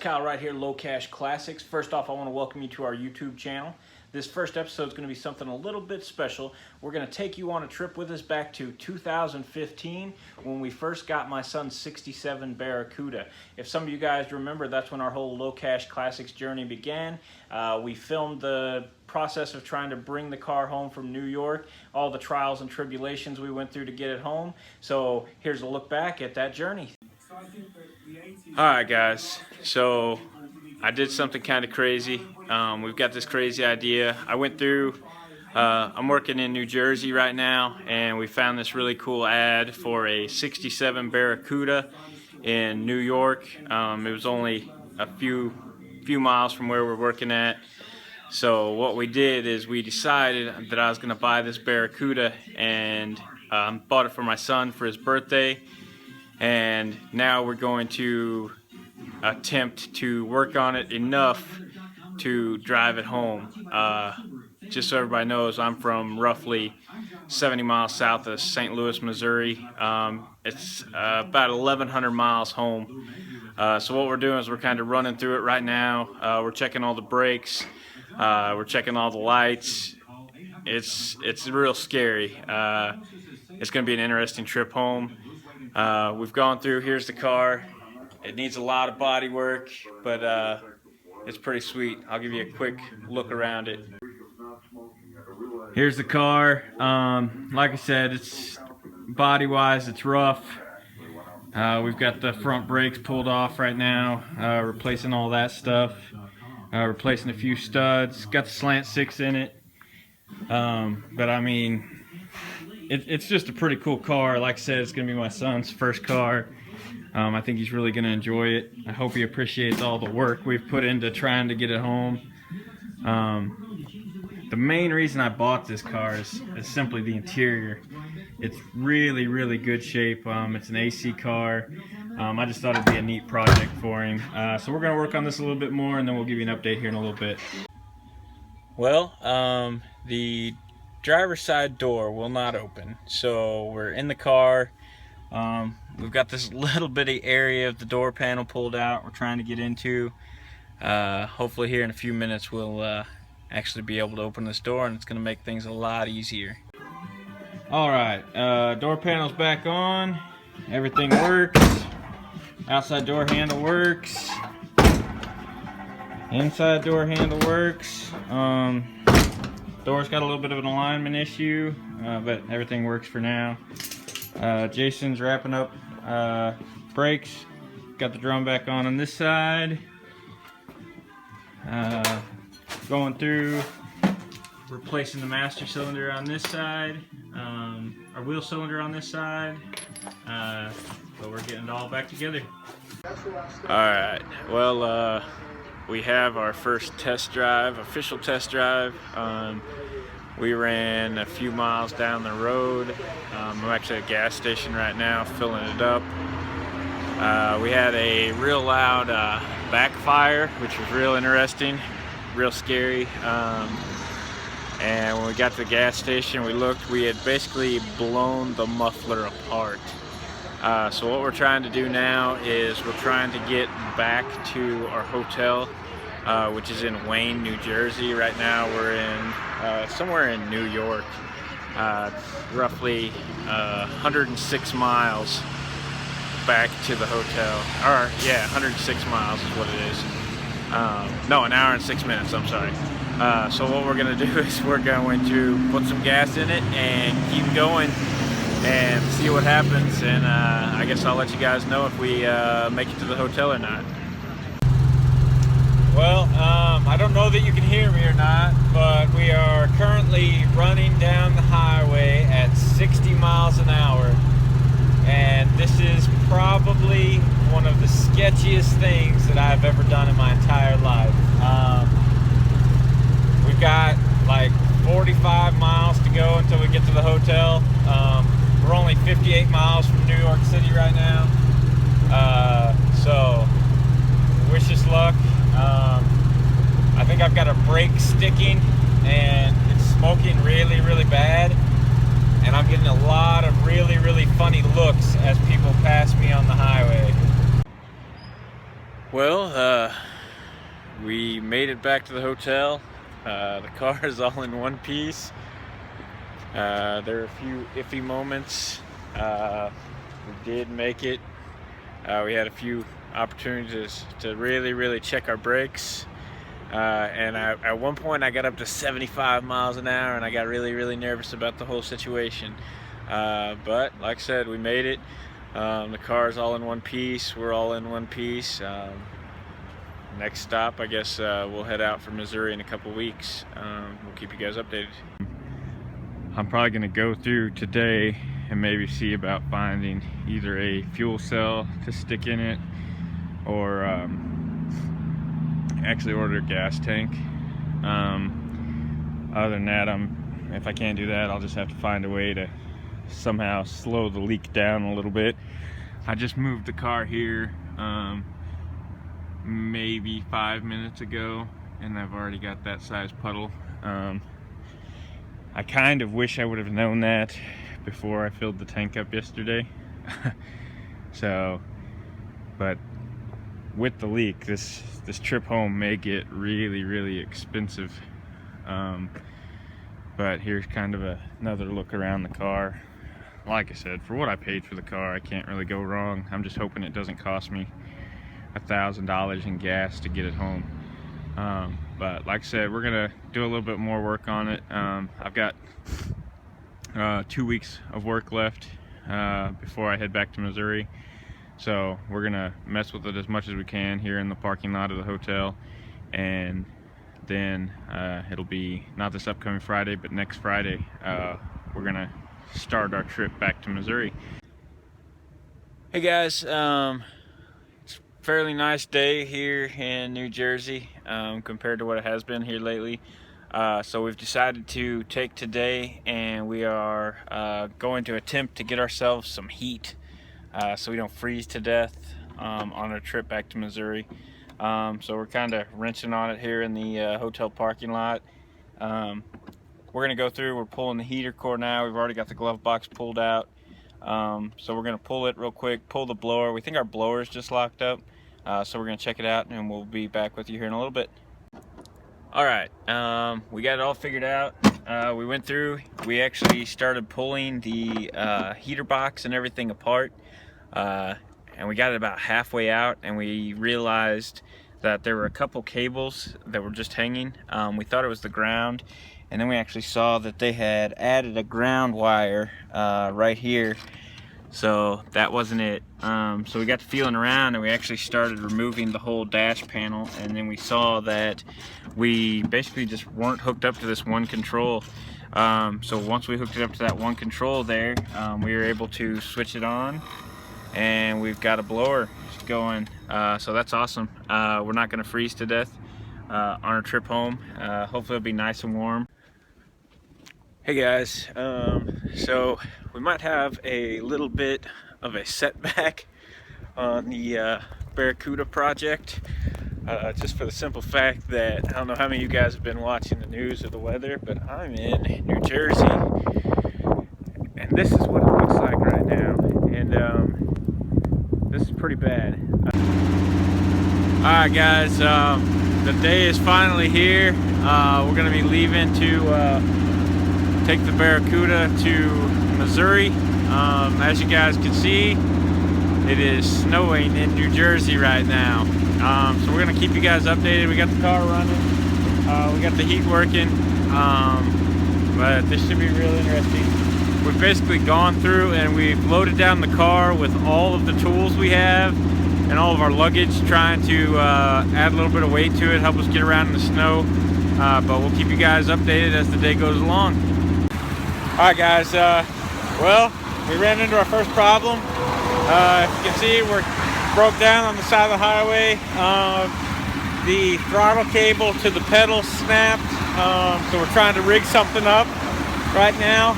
Kyle right here, Low Cash Classics. First off, I want to welcome you to our YouTube channel. This first episode is going to be something a little bit special. We're going to take you on a trip with us back to 2015 when we first got my son's 67 Barracuda. If some of you guys remember, that's when our whole Low Cash Classics journey began. We filmed the process of trying to bring the car home from New York, all the trials and tribulations we went through to get it home. So here's a look back at that journey. Alright guys, so I did something kind of crazy. We've got this crazy idea. I went through, I'm working in New Jersey right now, and we found this really cool ad for a 67 Barracuda in New York. It was only a few miles from where we're working at. So what we did is we decided that I was going to buy this Barracuda, and bought it for my son for his birthday. And now we're going to attempt to work on it enough to drive it home. Just so everybody knows, I'm from roughly 70 miles south of St. Louis, Missouri. It's about 1,100 miles home. So what we're doing is we're kind of running through it right now. We're checking all the brakes. We're checking all the lights. It's real scary. It's going to be an interesting trip home. We've gone through, here's the car. It needs a lot of body work, but it's pretty sweet. I'll give you a quick look around it. Here's the car. Like I said, it's body-wise, it's rough. We've got the front brakes pulled off right now, replacing all that stuff, replacing a few studs. Got the slant 6 in it, but I mean, it's just a pretty cool car. Like I said, it's going to be my son's first car. I think he's really going to enjoy it. I hope he appreciates all the work we've put into trying to get it home. The main reason I bought this car is simply the interior. It's really, really good shape. It's an AC car. I just thought it'd be a neat project for him. So we're going to work on this a little bit more, and then we'll give you an update here in a little bit. Well, the driver's side door will not open, so we're in the car. We've got this little bitty area of the door panel pulled out we're trying to get into. Hopefully here in a few minutes we'll actually be able to open this door, and it's going to make things a lot easier. Alright, door panel's back on. Everything works. Outside door handle works. Inside door handle works. Door's got a little bit of an alignment issue, but everything works for now. Jason's wrapping up brakes. Got the drum back on this side. Going through, replacing the master cylinder on this side, our wheel cylinder on this side. But we're getting it all back together. Alright, well, we have our first test drive, official test drive. We ran a few miles down the road. I'm actually at a gas station right now filling it up. We had a real loud backfire, which was real interesting, real scary. And when we got to the gas station, we looked, we had basically blown the muffler apart. So what we're trying to do now is we're trying to get back to our hotel, which is in Wayne, New Jersey. Right now we're in somewhere in New York, roughly 106 miles back to the hotel. Or yeah, 106 miles is what it is. No, an hour and 6 minutes, I'm sorry. So what we're going to do is we're going to put some gas in it and keep going and see what happens. And I guess I'll let you guys know if we make it to the hotel or not. Well, I don't know that you can hear me or not, but we are currently running down the highway at 60 miles an hour. And this is probably one of the sketchiest things that I've ever done in my entire life. We've got like 45 miles to go until we get to the hotel. We're only 58 miles from New York City right now. So wish us luck. I think I've got a brake sticking and it's smoking really, really bad. And I'm getting a lot of really, really funny looks as people pass me on the highway. Well, we made it back to the hotel. The car is all in one piece. There are a few iffy moments. We did make it. We had a few opportunities to really check our brakes. And at one point I got up to 75 miles an hour and I got really nervous about the whole situation. But like I said, we made it. The car's all in one piece. We're all in one piece. Next stop, I guess we'll head out for Missouri in a couple weeks. We'll keep you guys updated. I'm probably going to go through today and maybe see about finding either a fuel cell to stick in it or actually order a gas tank. Other than that, if I can't do that, I'll just have to find a way to somehow slow the leak down a little bit. I just moved the car here maybe 5 minutes ago, and I've already got that size puddle. I kind of wish I would have known that before I filled the tank up yesterday. But with the leak, this trip home may get really expensive. But here's kind of another look around the car. Like I said, for what I paid for the car, I can't really go wrong. I'm just hoping it doesn't cost me $1,000 in gas to get it home. But like I said, we're gonna do a little bit more work on it. I've got 2 weeks of work left before I head back to Missouri. So we're gonna mess with it as much as we can here in the parking lot of the hotel, and then it'll be not this upcoming Friday, but next Friday we're gonna start our trip back to Missouri. Hey guys, it's a fairly nice day here in New Jersey compared to what it has been here lately. So we've decided to take today and we are going to attempt to get ourselves some heat so we don't freeze to death on our trip back to Missouri. So we're kind of wrenching on it here in the hotel parking lot. We're gonna go through, we're pulling the heater core now. We've already got the glove box pulled out. So we're gonna pull it real quick, pull the blower. We think our blower is just locked up. So we're gonna check it out and we'll be back with you here in a little bit. All right, we got it all figured out. We went through, we actually started pulling the heater box and everything apart. And we got it about halfway out and we realized that there were a couple cables that were just hanging. We thought it was the ground, and then we actually saw that they had added a ground wire right here. So that wasn't it. So we got to feeling around and we actually started removing the whole dash panel, and then we saw that we basically just weren't hooked up to this one control. So once we hooked it up to that one control there, we were able to switch it on, and we've got a blower going. So that's awesome. We're not going to freeze to death on our trip home. Hopefully it'll be nice and warm. Hey guys, so we might have a little bit of a setback on the Barracuda project, just for the simple fact that I don't know how many of you guys have been watching the news or the weather, but I'm in New Jersey and this is what it looks like right now, and this is pretty bad. Alright guys, the day is finally here. We're going to be leaving to take the Barracuda to Missouri. As you guys can see, it is snowing in New Jersey right now. So we're gonna keep you guys updated. We got the car running, we got the heat working, but this should be real interesting. We've basically gone through and we've loaded down the car with all of the tools we have and all of our luggage, trying to add a little bit of weight to it, help us get around in the snow. But we'll keep you guys updated as the day goes along. Alright guys, well, we ran into our first problem. If you can see, we're broke down on the side of the highway. The throttle cable to the pedal snapped, so we're trying to rig something up right now.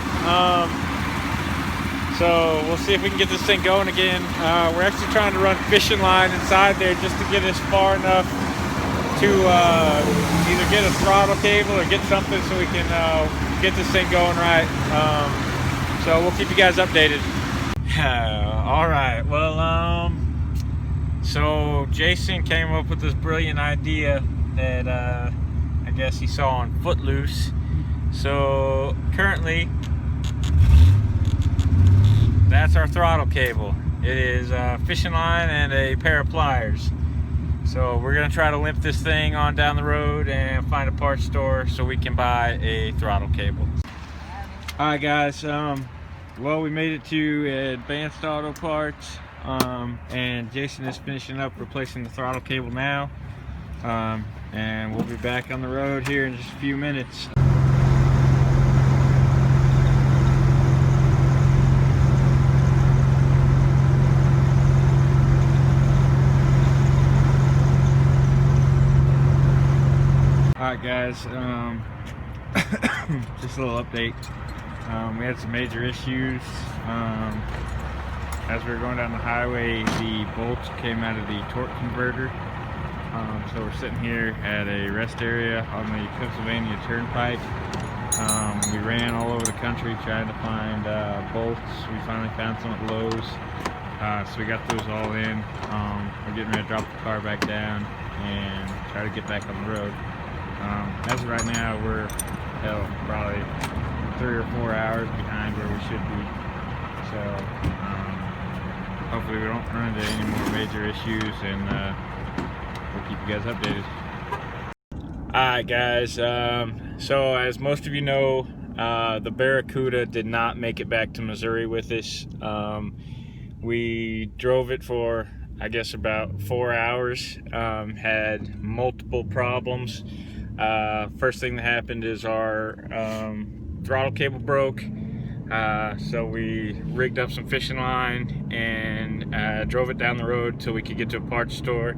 So we'll see if we can get this thing going again. We're actually trying to run fishing line inside there just to get us far enough to either get a throttle cable or get something so we can get this thing going right. So we'll keep you guys updated. All right, well, So Jason came up with this brilliant idea that I guess he saw on Footloose. So currently, that's our throttle cable. It is a fishing line and a pair of pliers. So we're gonna try to limp this thing on down the road and find a parts store so we can buy a throttle cable. All right, guys. Well, we made it to Advanced Auto Parts, and Jason is finishing up replacing the throttle cable now, and we'll be back on the road here in just a few minutes. Alright guys, just a little update. We had some major issues. As we were going down the highway, the bolts came out of the torque converter. So we're sitting here at a rest area on the Pennsylvania Turnpike. We ran all over the country trying to find bolts. We finally found some at Lowe's. So we got those all in. We're getting ready to drop the car back down and try to get back on the road. As of right now, we're probably 3 or 4 hours behind where we should be. So hopefully we don't run into any more major issues, and we'll keep you guys updated. Alright guys, so as most of you know, the Barracuda did not make it back to Missouri with us. We drove it for, I guess, about 4 hours, had multiple problems. First thing that happened is our throttle cable broke, so we rigged up some fishing line and drove it down the road till we could get to a parts store.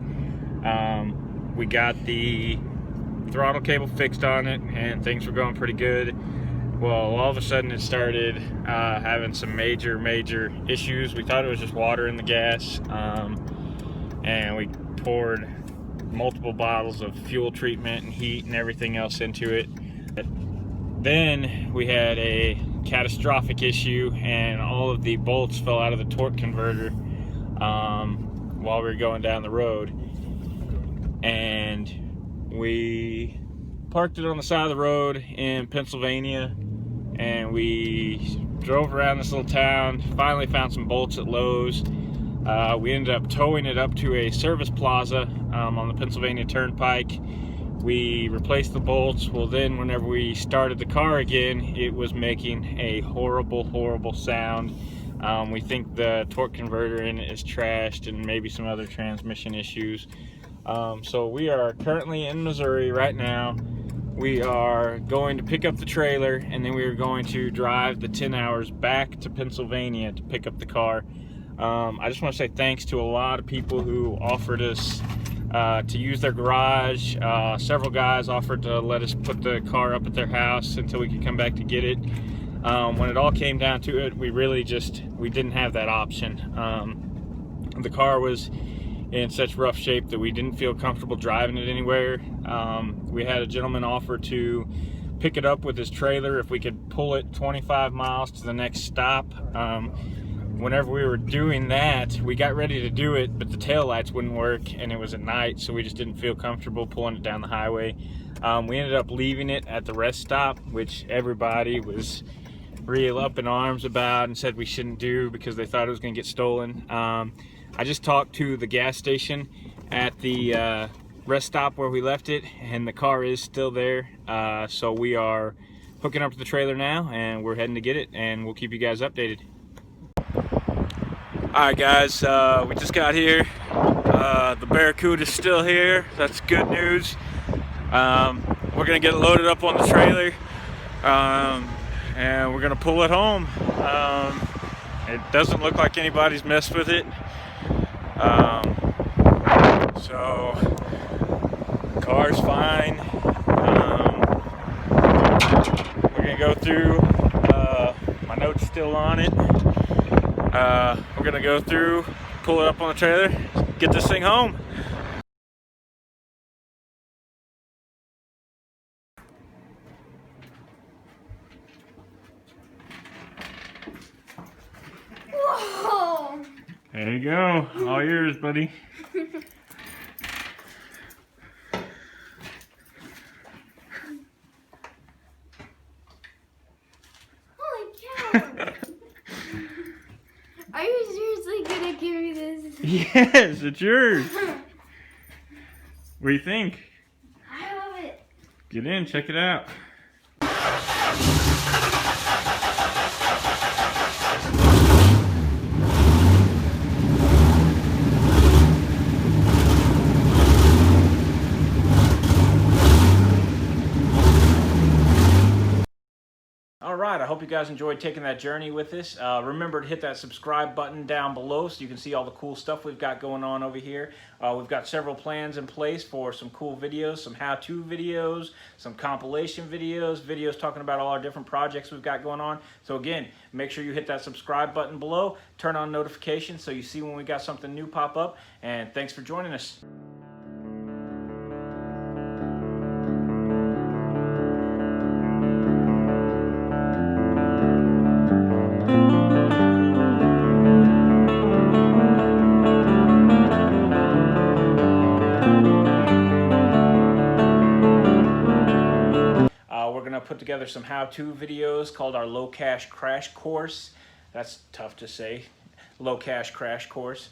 We got the throttle cable fixed on it and things were going pretty good. Well, all of a sudden it started having some major issues. We thought it was just water in the gas, and we poured multiple bottles of fuel treatment and heat and everything else into it. Then we had a catastrophic issue and all of the bolts fell out of the torque converter while we were going down the road, and we parked it on the side of the road in Pennsylvania, and we drove around this little town, finally found some bolts at Lowe's. We ended up towing it up to a service plaza on the Pennsylvania Turnpike. We replaced the bolts. Well, then whenever we started the car again, it was making a horrible sound. We think the torque converter in it is trashed and maybe some other transmission issues. So we are currently in Missouri right now. We are going to pick up the trailer, and then we are going to drive the 10 hours back to Pennsylvania to pick up the car. I just want to say thanks to a lot of people who offered us to use their garage. Several guys offered to let us put the car up at their house until we could come back to get it. When it all came down to it, we didn't have that option. The car was in such rough shape that we didn't feel comfortable driving it anywhere. We had a gentleman offer to pick it up with his trailer if we could pull it 25 miles to the next stop. Whenever we were doing that, we got ready to do it, but the taillights wouldn't work and it was at night, so we just didn't feel comfortable pulling it down the highway. We ended up leaving it at the rest stop, which everybody was real up in arms about and said we shouldn't do because they thought it was going to get stolen. I just talked to the gas station at the rest stop where we left it, and the car is still there. So we are hooking up to the trailer now, and we're heading to get it, and we'll keep you guys updated. Alright guys, we just got here. The Barracuda is still here. That's good news. We're going to get it loaded up on the trailer, and we're going to pull it home. It doesn't look like anybody's messed with it. So the car's fine. We're going to go through, my note's still on it. We're gonna go through, pull it up on the trailer, get this thing home. Whoa! There you go, all yours, buddy. Yes, it's yours. What do you think? I love it. Get in, check it out. All right, I hope you guys enjoyed taking that journey with us. Remember to hit that subscribe button down below so you can see all the cool stuff we've got going on over here. We've got several plans in place for some cool videos, some how-to videos, some compilation videos, videos talking about all our different projects we've got going on. So again, make sure you hit that subscribe button below, turn on notifications so you see when we got something new pop up, and thanks for joining us. We're going to put together some how-to videos called our low cash crash course. That's tough to say. Low cash crash course.